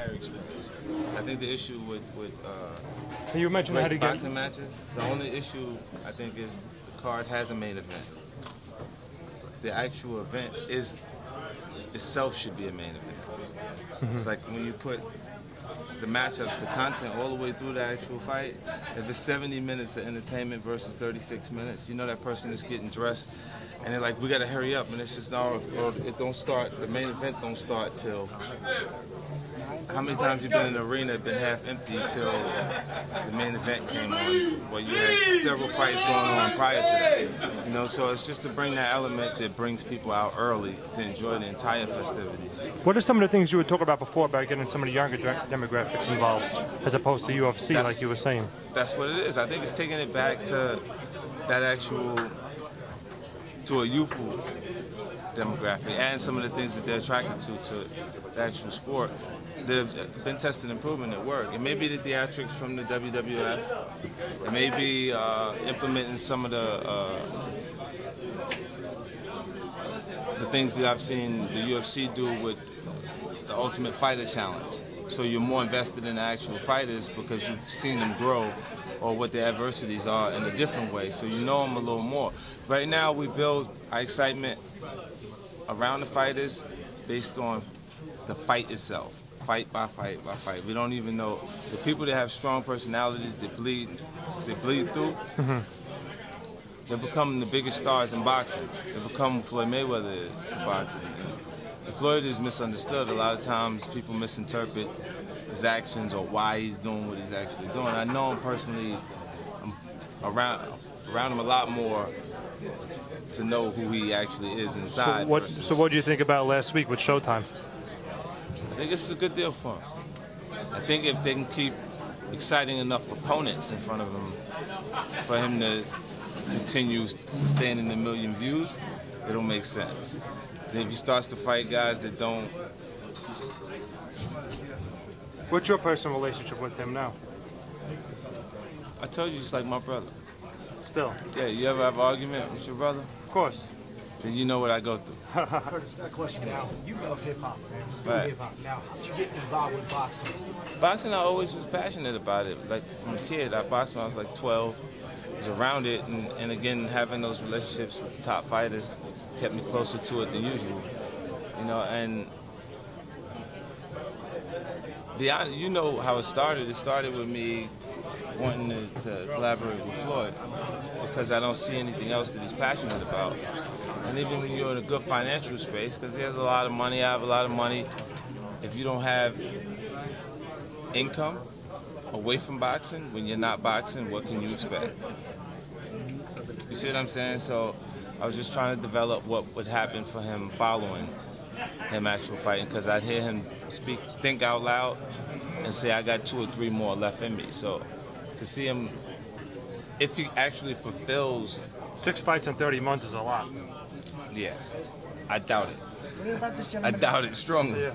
entire experience. I think the issue with so you mentioned how to get boxing matches, the only issue I think is the card has a main event. The actual event itself should be a main event. It's like when you put the matchups, the content all the way through the actual fight. If it's 70 minutes of entertainment versus 36 minutes, you know that person is getting dressed and they're like, we gotta hurry up, and it's just not, or it don't start, the main event don't start till, how many times you been in the arena, been half empty till the main event came on? Well, you had several fights going on prior to that. You know, so it's just to bring that element that brings people out early to enjoy the entire festivities. What are some of the things you would talk about before about getting some of the younger demographics involved, as opposed to UFC, like you were saying? That's what it is. I think it's taking it back to that actual, to a youthful demographic, and some of the things that they're attracted to the actual sport that have been tested and proven that work. It may be the theatrics from the WWF. It may be implementing some of the things that I've seen the UFC do with the Ultimate Fighter Challenge. So you're more invested in the actual fighters because you've seen them grow or what their adversities are in a different way. So you know them a little more. Right now we build our excitement around the fighters based on the fight itself. Fight by fight by fight. We don't even know the people that have strong personalities that bleed through. They become the biggest stars in boxing. They become what Floyd Mayweather is to boxing. And Floyd is misunderstood. A lot of times people misinterpret his actions or why he's doing what he's actually doing. I know him personally. I'm around him a lot more to know who he actually is inside. So what do you think about last week with Showtime? I think it's a good deal for him. I think if they can keep exciting enough opponents in front of him for him to continue sustaining the million views, it'll make sense. Then if he starts to fight guys that don't... What's your personal relationship with him now? I told you, he's like my brother. Still? Yeah, you ever have an argument with your brother? Of course. Then you know what I go through. Curtis, a question now. You love hip-hop, man. You Right. hip-hop. Now, how did you get involved with boxing? Boxing, I always was passionate about it. Like from a kid, I boxed when I was like 12. I was around it, and again, having those relationships with the top fighters kept me closer to it than usual. You know, and you know how it started. It started with me wanting to collaborate with Floyd because I don't see anything else that he's passionate about. And even when you're in a good financial space, because he has a lot of money, I have a lot of money, if you don't have income away from boxing, when you're not boxing, what can you expect? You see what I'm saying? So I was just trying to develop what would happen for him following him actual fighting, because I'd hear him think out loud and say, I got 2 or 3 more left in me. So to see him, if he actually fulfills... 6 fights in 30 months is a lot. Yeah, I doubt it. I doubt it strongly. Yeah.